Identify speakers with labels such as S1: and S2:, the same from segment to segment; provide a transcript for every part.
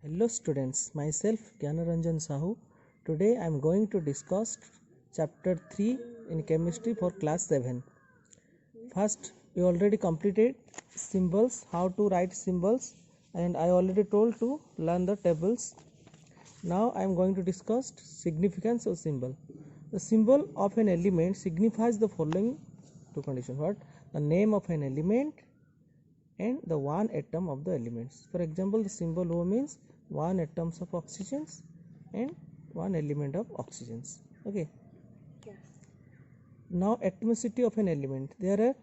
S1: Hello students, myself Gyanaranjan Sahu. Today I am going to discuss chapter 3 in chemistry for class 7. First, we already completed symbols, how to write symbols, and I already told to learn the tables. Now I am going to discuss significance of symbol. The symbol of an element signifies the following two conditions. What? The name of an element and the one atom of the elements. For example, the symbol O means one atoms of oxygens and one element of oxygens. Okay. Yes. Now atomicity of an element. There are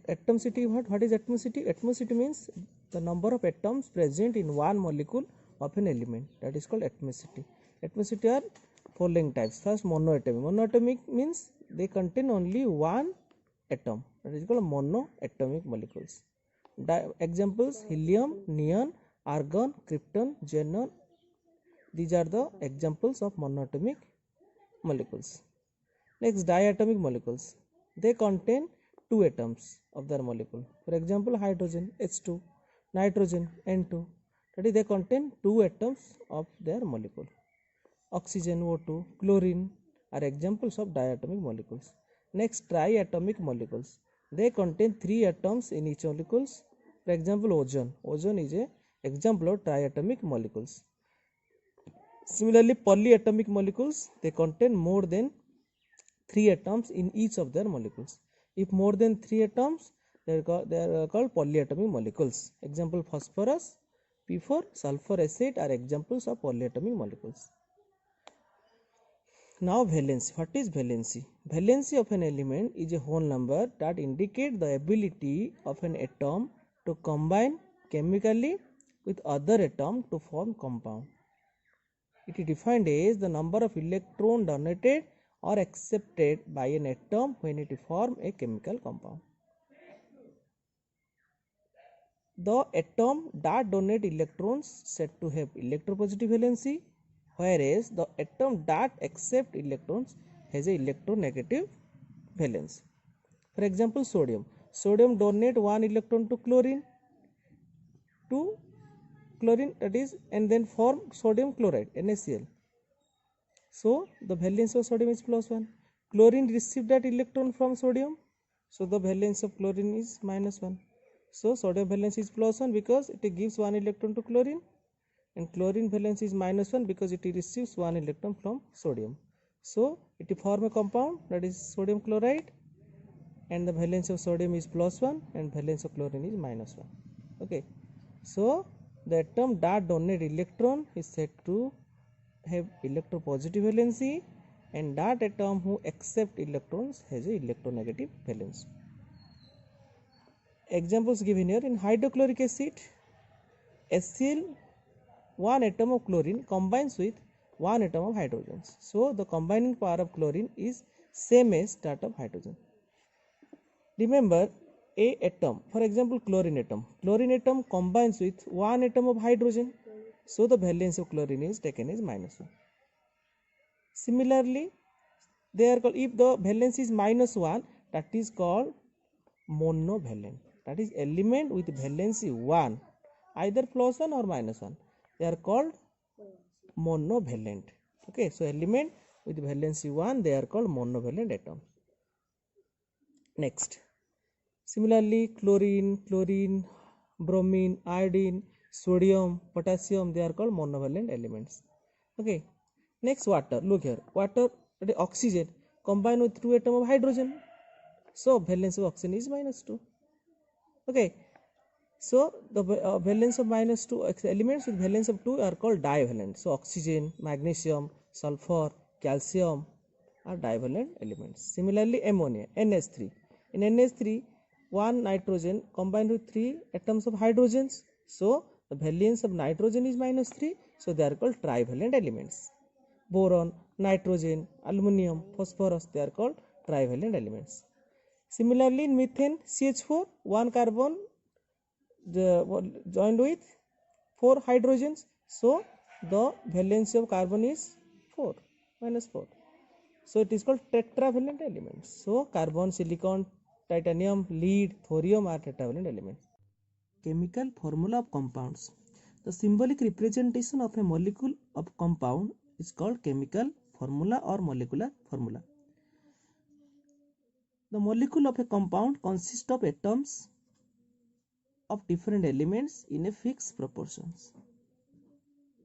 S1: atomicity. What is atomicity? Atomicity means the number of atoms present in one molecule of an element. That is called atomicity. Atomicity are following types. First, monoatomic. Monoatomic means they contain only one atom. That is called monoatomic molecules. Examples: helium, neon, argon, krypton, xenon. These are the examples of monoatomic molecules. Next, diatomic molecules. They contain two atoms of their molecule. For example, hydrogen H2, nitrogen N2. That is, they contain two atoms of their molecule. Oxygen O2, chlorine are examples of diatomic molecules. Next, triatomic molecules. They contain three atoms in each molecules. For example, ozone. Ozone is an example of triatomic molecules. Similarly, polyatomic molecules, they contain more than three atoms in each of their molecules. If more than three atoms, they are called polyatomic molecules. Example: phosphorus, P4, sulfur acid are examples of polyatomic molecules. Now valency. What is valency? Valency of an element is a whole number that indicates the ability of an atom to combine chemically with other atom to form compound. It is defined as the number of electrons donated or accepted by an atom when it forms a chemical compound. The atom that donates electrons said to have electropositive valency, whereas the atom that accepts electrons has a electronegative valence. For example, sodium. Sodium donates one electron to chlorine, that is, and then form sodium chloride NaCl. So the valence of sodium is +1. Chlorine received that electron from sodium, so the valence of chlorine is -1. So sodium valence is +1 because it gives one electron to chlorine, and chlorine valence is -1 because it receives one electron from sodium. So it forms a compound, that is sodium chloride, and the valence of sodium is +1 and valence of chlorine is -1. Okay, so the atom that donates electron is said to have electropositive valency, and that atom who accept electrons has a electronegative valence. Examples given here: in hydrochloric acid, HCl, one atom of chlorine combines with one atom of hydrogen. So the combining power of chlorine is same as that of hydrogen. Remember, a atom, for example chlorine atom combines with one atom of hydrogen, so the valence of chlorine is taken as -1. Similarly, they are called, if the valence is -1, that is called monovalent. That is, element with valency 1, either +1 or -1, they are called monovalent. Okay, so element with valency 1, they are called monovalent atom. Next, similarly chlorine, bromine, iodine, sodium, potassium, they are called monovalent elements. Okay, next, water. Look here, water, that is oxygen, combine with two atoms of hydrogen, so valence of oxygen is -2. Okay, so the valence of -2 elements with valence of 2 are called divalent. So oxygen, magnesium, sulfur, calcium are divalent elements. Similarly, ammonia, NH3. In NH3, one nitrogen combined with 3 atoms of hydrogens, so the valence of nitrogen is -3, so they are called trivalent elements. Boron, nitrogen, aluminum, phosphorus, they are called trivalent elements. Similarly, in methane, CH4, one carbon joined with 4 hydrogens, so the valence of carbon is 4, -4. So it is called tetravalent elements. So carbon, silicon, titanium, lead, thorium are tetravalent elements. Chemical formula of compounds. The symbolic representation of a molecule of compound is called chemical formula or molecular formula. The molecule of a compound consists of atoms of different elements in a fixed proportions.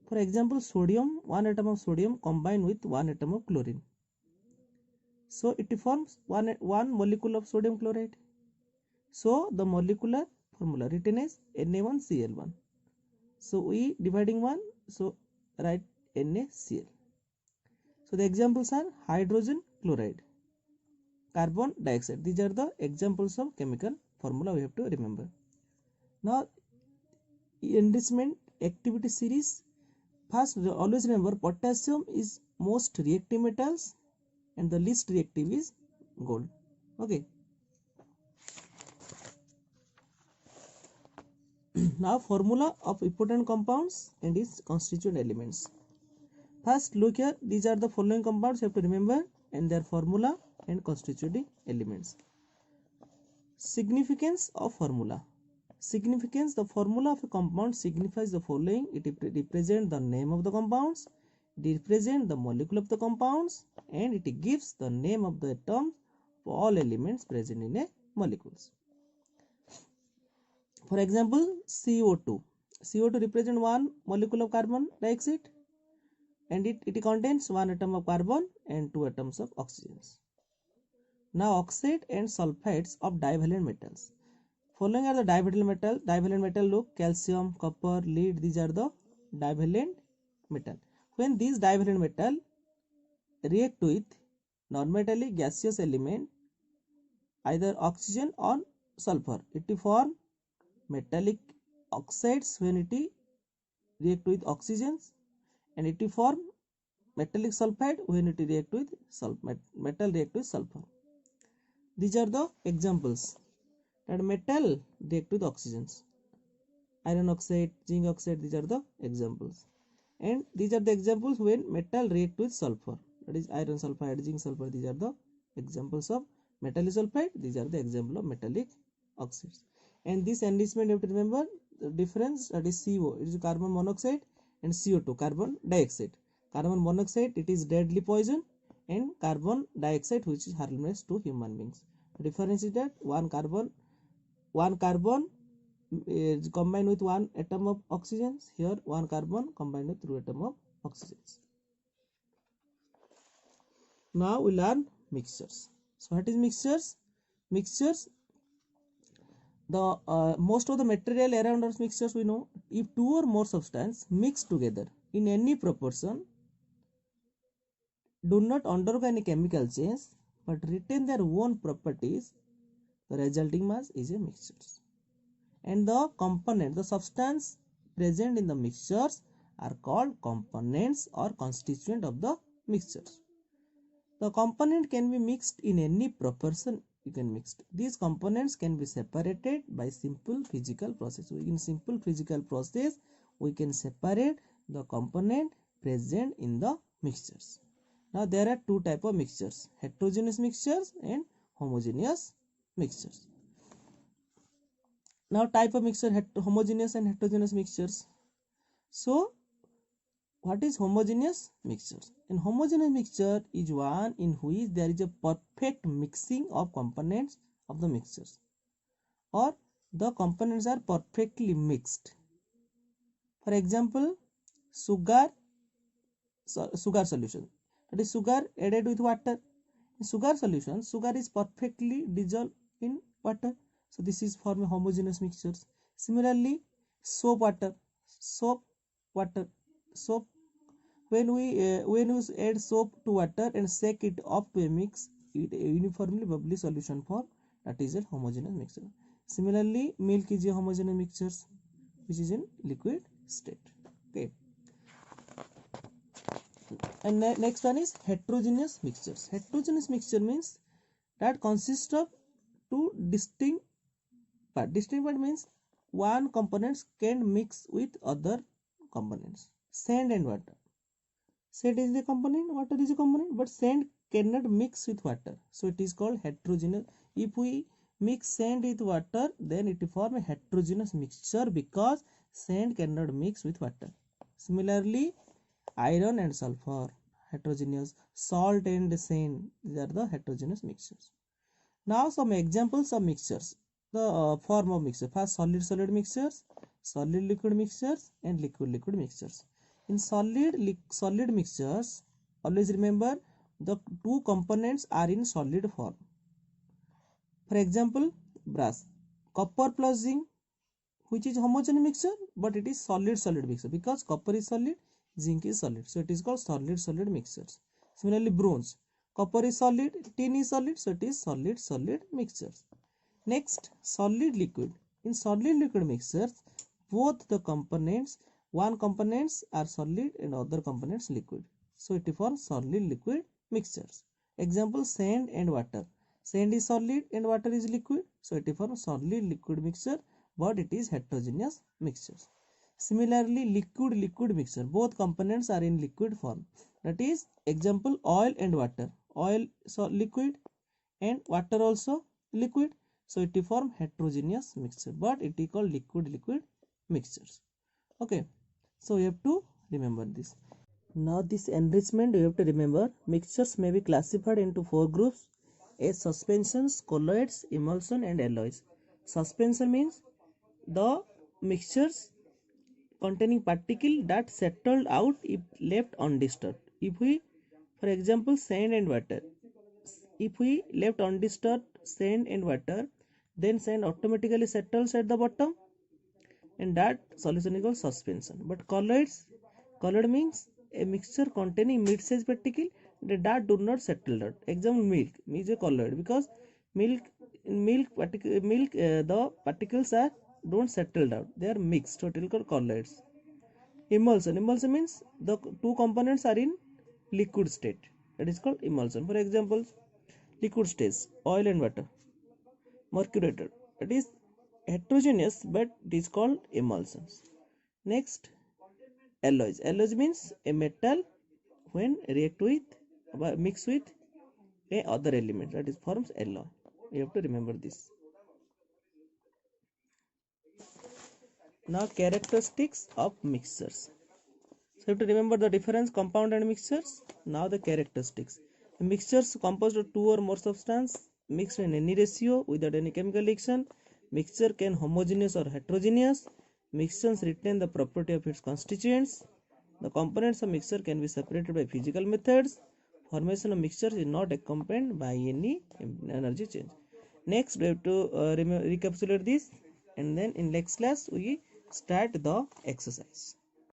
S1: For example, sodium, one atom of sodium combined with one atom of chlorine. So it forms one molecule of sodium chloride. So the molecular formula written as Na1Cl1. So we dividing one, so write NaCl. So the examples are hydrogen chloride, carbon dioxide. These are the examples of chemical formula we have to remember. Now enrichment activity series. First, always remember potassium is most reactive metals and the least reactive is gold. Okay. Now formula of important compounds and its constituent elements. First, look here, these are the following compounds you have to remember and their formula and constituting elements. Significance of formula. Significance: the formula of a compound signifies the following: it represents the name of the compounds, it represents the molecule of the compounds, and it gives the name of the atoms for all elements present in a molecules. For example, CO2. CO2 represents one molecule of carbon dioxide and it contains one atom of carbon and two atoms of oxygen. Now oxide and sulfides of divalent metals. Following are the divalent metal. Divalent metal, look, calcium, copper, lead, these are the divalent metal. When these divalent metal react with non-metallic gaseous element, either oxygen or sulfur, it form metallic oxides when it react with oxygens, and it form metallic sulfide when it react with metal react with sulfur. These are the examples that metal react with oxygens. Iron oxide, zinc oxide, these are the examples. And these are the examples when metal react with sulfur, that is iron sulfide, zinc sulfur. These are the examples of metallic sulfide. These are the example of metallic oxides. And this enrichment you have to remember the difference, that is CO, it is carbon monoxide, and CO2, carbon dioxide. Carbon monoxide, it is deadly poison, and carbon dioxide, which is harmless to human beings. The difference is that one carbon is combined with one atom of oxygen. Here one carbon combined with two atom of oxygen. Now we learn mixtures. So what is mixtures? Mixtures, the most of the material around us mixtures we know. If two or more substances mix together in any proportion, do not undergo any chemical change but retain their own properties, the resulting mass is a mixture. And the component, the substance present in the mixtures are called components or constituent of the mixtures. The component can be mixed in any proportion you can mix. These components can be separated by simple physical process. In simple physical process, we can separate the component present in the mixtures. Now there are two types of mixtures: heterogeneous mixtures and homogeneous mixtures. Now type of mixture, homogeneous and heterogeneous mixtures. So what is homogeneous mixtures? An homogeneous mixture is one in which there is a perfect mixing of components of the mixtures, or the components are perfectly mixed. For example, sugar solution, that is sugar added with water. In sugar solution, sugar is perfectly dissolved in water. So this is form a homogeneous mixtures. Similarly, soap water. When we add soap to water and shake it up to a mix, it uniformly bubbly solution form, that is a homogeneous mixture. Similarly, milk is a homogeneous mixture which is in liquid state. Okay. And next one is heterogeneous mixtures. Heterogeneous mixture means that consists of two distinct parts. Distinct part means one components can mix with other components. Sand and water. Sand is a component, water is a component, but sand cannot mix with water. So it is called heterogeneous. If we mix sand with water, then it form a heterogeneous mixture because Sand cannot mix with water. Similarly, iron and sulfur, heterogeneous. Salt and sand, these are the heterogeneous mixtures. Now some examples of mixtures. The form of mixture. First, solid-solid mixtures, solid-liquid mixtures, and liquid-liquid mixtures. In solid mixtures, always remember the two components are in solid form. For example, brass, copper plus zinc, which is homogeneous mixture, but it is solid mixture because copper is solid, zinc is solid, so it is called solid mixtures. Similarly, bronze, copper is solid, tin is solid, so it is solid mixtures. Next, solid liquid. In solid liquid mixtures, both the components, one components are solid and other components liquid, so it forms solid liquid mixtures. Example, sand and water. Sand is solid and water is liquid, so it forms solid liquid mixture, but it is heterogeneous mixtures. Similarly, liquid mixture, both components are in liquid form. That is, example, oil and water. Oil so liquid and water also liquid, so it form heterogeneous mixture, but it is called liquid mixtures. Okay, so you have to remember this. Now this enrichment you have to remember. Mixtures may be classified into four groups: as suspensions, colloids, emulsion, and alloys. Suspension means the mixtures containing particle that settled out if left undisturbed. If we, for example, sand and water, if we left undisturbed sand and water, then sand automatically settles at the bottom, and that solution is called suspension. But colloid means a mixture containing mid-size particle that do not settle out. Example, milk is a colloid because milk the particles are don't settle out, they are mixed, so it is called colloids. Emulsion means the two components are in liquid state, that is called emulsion. For example, liquid stage, oil and water. Mercurator, it is heterogeneous but it is called emulsions. Next, alloys. Alloys means a metal when react with mix with a other element, that is forms alloy. You have to remember this. Now characteristics of mixtures. So you have to remember the difference compound and mixtures. Now the characteristics. Mixtures composed of two or more substances mixed in any ratio without any chemical reaction. Mixture can homogeneous or heterogeneous. Mixtures retain the property of its constituents. The components of mixture can be separated by physical methods. Formation of mixture is not accompanied by any energy change. Next, we have to recapitulate this, and then in next class we start the exercise.